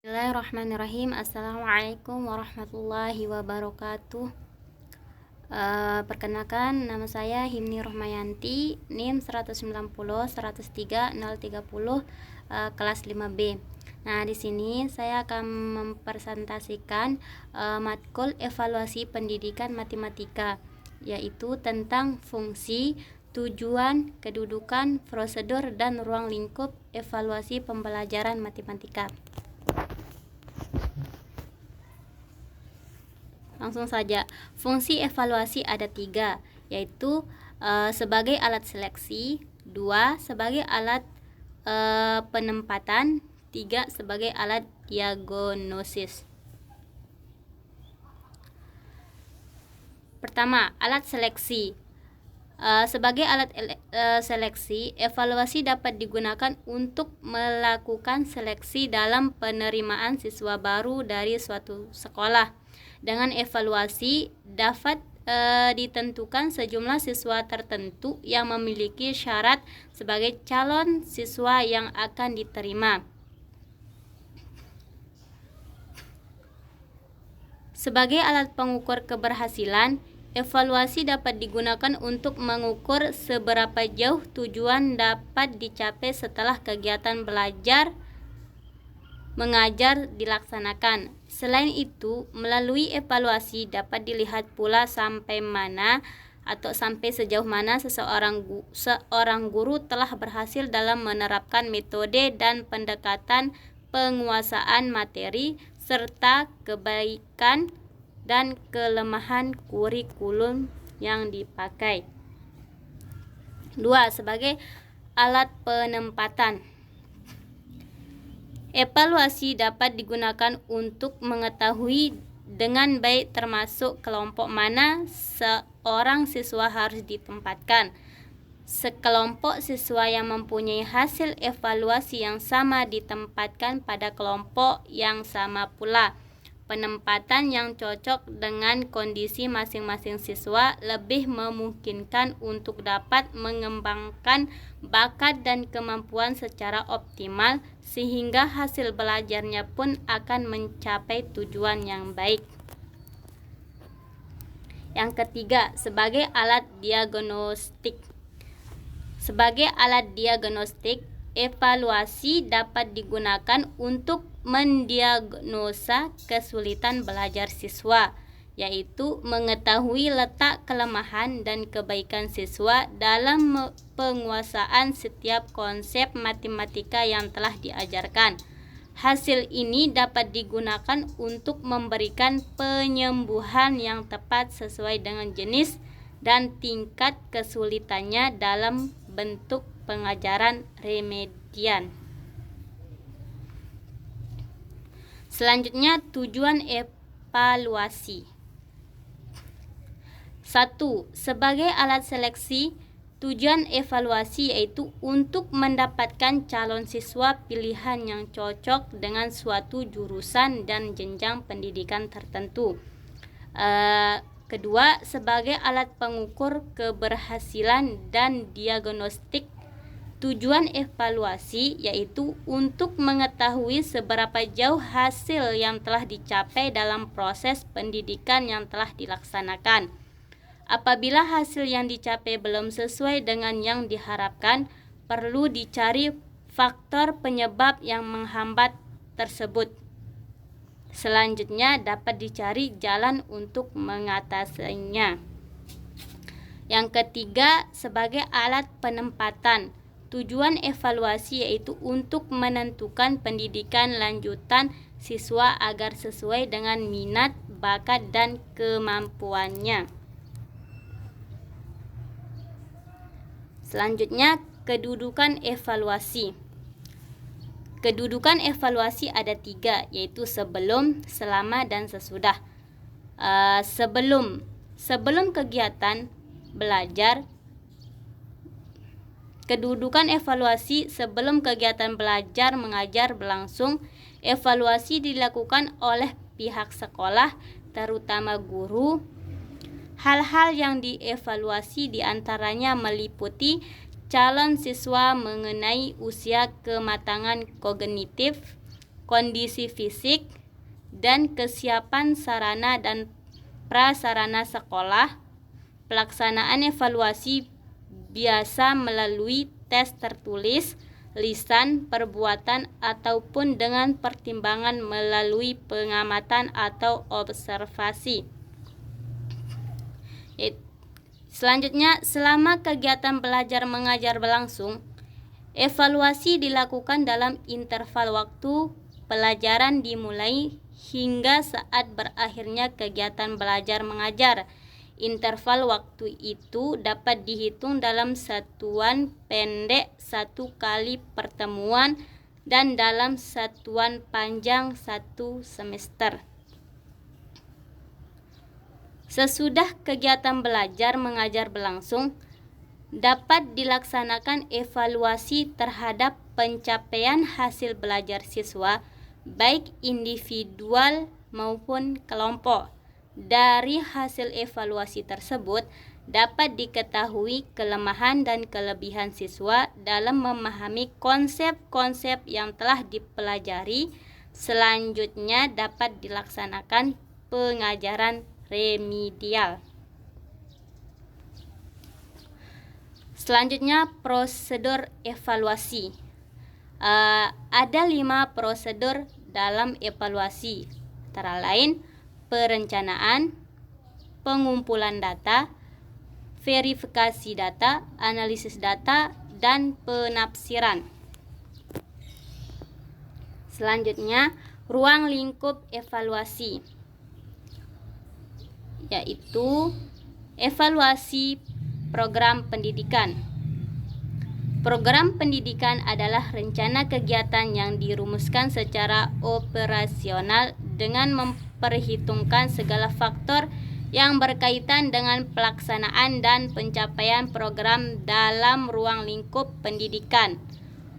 Bismillahirrahmanirrahim. Assalamualaikum warahmatullahi wabarakatuh. Perkenalkan, nama saya Himni Rohmayanti, NIM 190-103-030, kelas 5B. Nah, di sini saya akan mempresentasikan matkul evaluasi pendidikan matematika, yaitu tentang fungsi, tujuan, kedudukan, prosedur, dan ruang lingkup evaluasi pembelajaran matematika. Langsung saja, fungsi evaluasi ada 3, yaitu sebagai alat seleksi, 2 sebagai alat penempatan, 3 sebagai alat diagnosis. Pertama, alat seleksi. Sebagai alat seleksi, evaluasi dapat digunakan untuk melakukan seleksi dalam penerimaan siswa baru dari suatu sekolah. Dengan evaluasi dapat ditentukan sejumlah siswa tertentu yang memiliki syarat sebagai calon siswa yang akan diterima. Sebagai alat pengukur keberhasilan, evaluasi dapat digunakan untuk mengukur seberapa jauh tujuan dapat dicapai setelah kegiatan belajar mengajar dilaksanakan. Selain itu, melalui evaluasi dapat dilihat pula sampai mana atau sampai sejauh mana seorang guru telah berhasil dalam menerapkan metode dan pendekatan penguasaan materi serta kebaikan dan kelemahan kurikulum yang dipakai. 2. Sebagai alat penempatan. Evaluasi dapat digunakan untuk mengetahui dengan baik termasuk kelompok mana seorang siswa harus ditempatkan. Sekelompok siswa yang mempunyai hasil evaluasi yang sama ditempatkan pada kelompok yang sama pula. Penempatan yang cocok dengan kondisi masing-masing siswa lebih memungkinkan untuk dapat mengembangkan bakat dan kemampuan secara optimal, sehingga hasil belajarnya pun akan mencapai tujuan yang baik. Yang ketiga, sebagai alat diagnostik. Sebagai alat diagnostik, evaluasi dapat digunakan untuk mendiagnosa kesulitan belajar siswa, yaitu mengetahui letak kelemahan dan kebaikan siswa dalam penguasaan setiap konsep matematika yang telah diajarkan. Hasil ini dapat digunakan untuk memberikan penyembuhan yang tepat sesuai dengan jenis dan tingkat kesulitannya dalam bentuk pengajaran remedian. Selanjutnya, tujuan evaluasi. 1. Sebagai alat seleksi, tujuan evaluasi yaitu untuk mendapatkan calon siswa pilihan yang cocok dengan suatu jurusan dan jenjang pendidikan tertentu. Kedua, sebagai alat pengukur keberhasilan dan diagnostik. Tujuan evaluasi yaitu untuk mengetahui seberapa jauh hasil yang telah dicapai dalam proses pendidikan yang telah dilaksanakan. Apabila hasil yang dicapai belum sesuai dengan yang diharapkan, perlu dicari faktor penyebab yang menghambat tersebut. Selanjutnya dapat dicari jalan untuk mengatasinya. Yang ketiga, sebagai alat penempatan. Tujuan evaluasi yaitu untuk menentukan pendidikan lanjutan siswa agar sesuai dengan minat, bakat, dan kemampuannya. Selanjutnya, kedudukan evaluasi. Kedudukan evaluasi ada 3, yaitu sebelum, selama, dan sesudah. Sebelum kegiatan belajar. Kedudukan evaluasi sebelum kegiatan belajar mengajar berlangsung. Evaluasi dilakukan oleh pihak sekolah, terutama guru. Hal-hal yang dievaluasi diantaranya meliputi calon siswa mengenai usia kematangan kognitif, kondisi fisik, dan kesiapan sarana dan prasarana sekolah. Pelaksanaan evaluasi biasa melalui tes tertulis, lisan, perbuatan, ataupun dengan pertimbangan melalui pengamatan atau observasi. Selanjutnya, selama kegiatan belajar mengajar berlangsung, evaluasi dilakukan dalam interval waktu pelajaran dimulai hingga saat berakhirnya kegiatan belajar mengajar. Interval waktu itu dapat dihitung dalam satuan pendek 1 kali pertemuan dan dalam satuan panjang 1 semester. Sesudah kegiatan belajar mengajar berlangsung, dapat dilaksanakan evaluasi terhadap pencapaian hasil belajar siswa, baik individual maupun kelompok. Dari hasil evaluasi tersebut, dapat diketahui kelemahan dan kelebihan siswa dalam memahami konsep-konsep yang telah dipelajari. Selanjutnya dapat dilaksanakan pengajaran remedial. Selanjutnya, prosedur evaluasi. Ada 5 prosedur dalam evaluasi, antara lain perencanaan, pengumpulan data, verifikasi data, analisis data, dan penafsiran. Selanjutnya, ruang lingkup evaluasi, yaitu evaluasi program pendidikan. Program pendidikan adalah rencana kegiatan yang dirumuskan secara operasional dengan memperhitungkan segala faktor yang berkaitan dengan pelaksanaan dan pencapaian program dalam ruang lingkup pendidikan.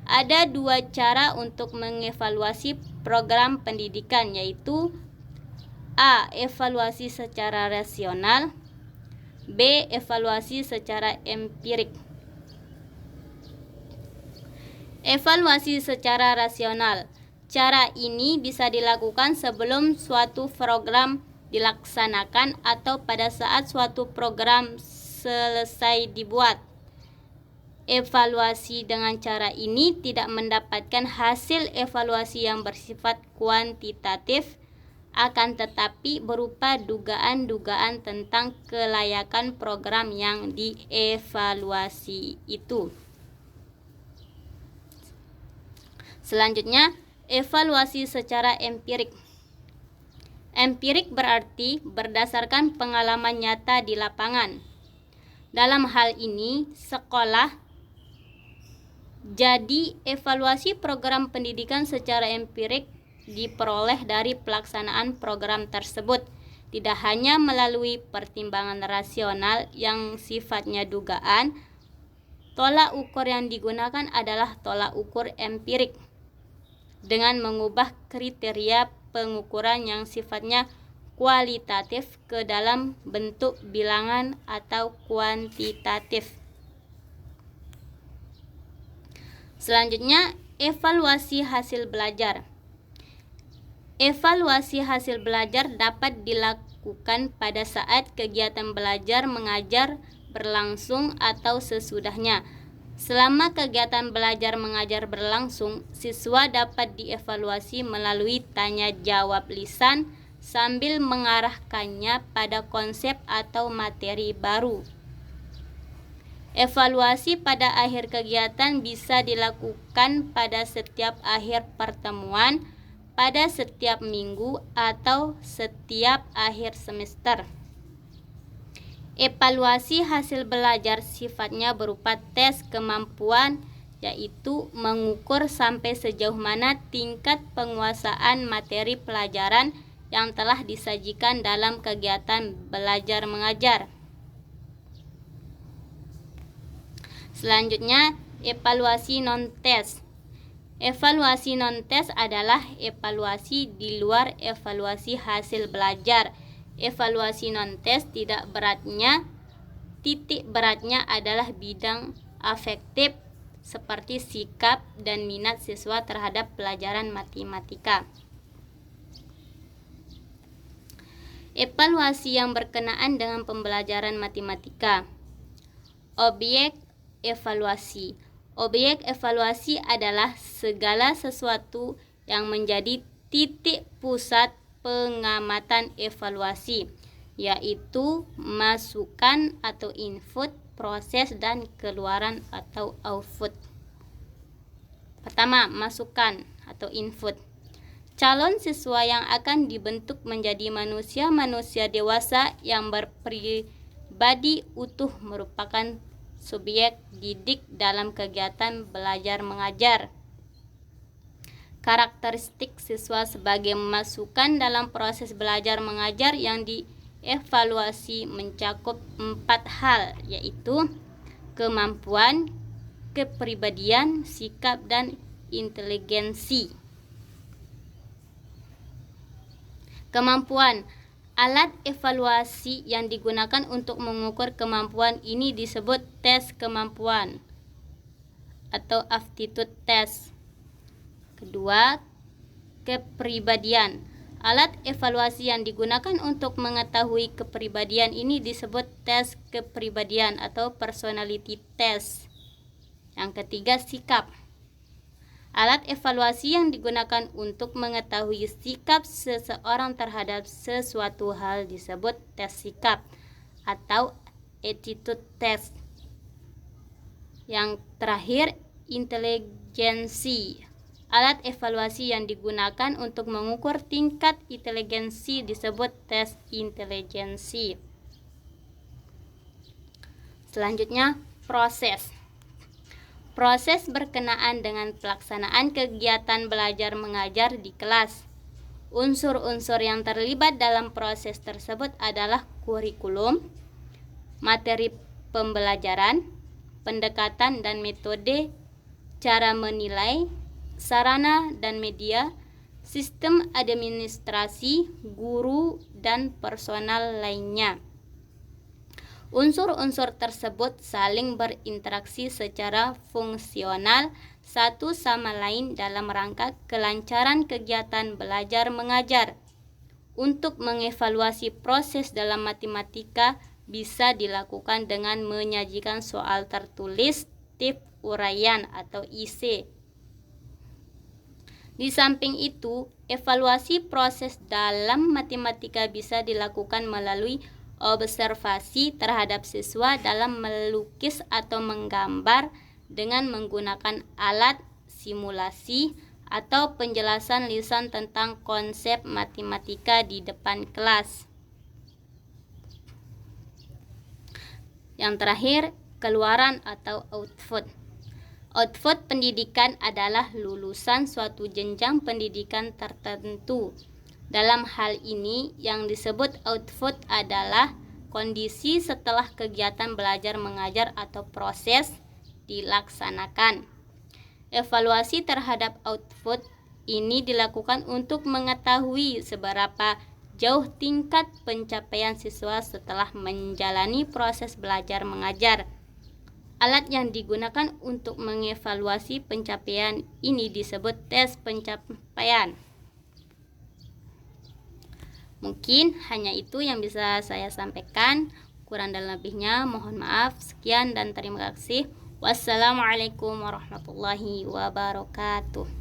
Ada 2 cara untuk mengevaluasi program pendidikan, yaitu A. Evaluasi secara rasional, B. Evaluasi secara empirik. Evaluasi secara rasional. Cara ini bisa dilakukan sebelum suatu program dilaksanakan atau pada saat suatu program selesai dibuat. Evaluasi dengan cara ini tidak mendapatkan hasil evaluasi yang bersifat kuantitatif, akan tetapi berupa dugaan-dugaan tentang kelayakan program yang dievaluasi itu. Selanjutnya, evaluasi secara empirik. Empirik berarti berdasarkan pengalaman nyata di lapangan. Dalam hal ini, sekolah. Jadi, evaluasi program pendidikan secara empirik diperoleh dari pelaksanaan program tersebut, tidak hanya melalui pertimbangan rasional yang sifatnya dugaan. Tolak ukur yang digunakan adalah tolak ukur empirik dengan mengubah kriteria pengukuran yang sifatnya kualitatif ke dalam bentuk bilangan atau kuantitatif. Selanjutnya, evaluasi hasil belajar. Evaluasi hasil belajar dapat dilakukan pada saat kegiatan belajar mengajar berlangsung atau sesudahnya. Selama kegiatan belajar mengajar berlangsung, siswa dapat dievaluasi melalui tanya jawab lisan sambil mengarahkannya pada konsep atau materi baru. Evaluasi pada akhir kegiatan bisa dilakukan pada setiap akhir pertemuan, pada setiap minggu, atau setiap akhir semester. Evaluasi hasil belajar sifatnya berupa tes kemampuan, yaitu mengukur sampai sejauh mana tingkat penguasaan materi pelajaran yang telah disajikan dalam kegiatan belajar mengajar. Selanjutnya, evaluasi non-tes. Evaluasi non-tes adalah evaluasi di luar evaluasi hasil belajar. Evaluasi non-tes titik beratnya adalah bidang afektif, seperti sikap dan minat siswa terhadap pelajaran matematika. Evaluasi yang berkenaan dengan pembelajaran matematika. Objek evaluasi. Objek evaluasi adalah segala sesuatu yang menjadi titik pusat pengamatan evaluasi, yaitu masukan atau input, proses, dan keluaran atau output. Pertama, masukan atau input. Calon siswa yang akan dibentuk menjadi manusia-manusia dewasa yang berpribadi utuh merupakan subjek didik dalam kegiatan belajar mengajar. Karakteristik siswa sebagai masukan dalam proses belajar mengajar yang dievaluasi mencakup 4 hal, yaitu kemampuan, kepribadian, sikap, dan inteligensi. Kemampuan. Alat evaluasi yang digunakan untuk mengukur kemampuan ini disebut tes kemampuan atau aptitude test. Kedua, kepribadian. Alat evaluasi yang digunakan untuk mengetahui kepribadian ini disebut tes kepribadian atau personality test. Yang ketiga, sikap. Alat evaluasi yang digunakan untuk mengetahui sikap seseorang terhadap sesuatu hal disebut tes sikap atau attitude test. Yang terakhir, inteligensi. Alat evaluasi yang digunakan untuk mengukur tingkat inteligensi disebut tes inteligensi. Selanjutnya, proses. Proses berkenaan dengan pelaksanaan kegiatan belajar mengajar di kelas. Unsur-unsur yang terlibat dalam proses tersebut adalah kurikulum, materi pembelajaran, pendekatan dan metode, cara menilai, sarana dan media, sistem administrasi, guru, dan personal lainnya. Unsur-unsur tersebut saling berinteraksi secara fungsional satu sama lain dalam rangka kelancaran kegiatan belajar mengajar. Untuk mengevaluasi proses dalam matematika bisa dilakukan dengan menyajikan soal tertulis tip uraian atau IC. Di samping itu, evaluasi proses dalam matematika bisa dilakukan melalui observasi terhadap siswa dalam melukis atau menggambar dengan menggunakan alat simulasi atau penjelasan lisan tentang konsep matematika di depan kelas. Yang terakhir, keluaran atau output. Output pendidikan adalah lulusan suatu jenjang pendidikan tertentu. Dalam hal ini, yang disebut output adalah kondisi setelah kegiatan belajar mengajar atau proses dilaksanakan. Evaluasi terhadap output ini dilakukan untuk mengetahui seberapa jauh tingkat pencapaian siswa setelah menjalani proses belajar mengajar. Alat yang digunakan untuk mengevaluasi pencapaian ini disebut tes pencapaian. Mungkin hanya itu yang bisa saya sampaikan. Kurang dan lebihnya mohon maaf. Sekian dan terima kasih. Wassalamualaikum warahmatullahi wabarakatuh.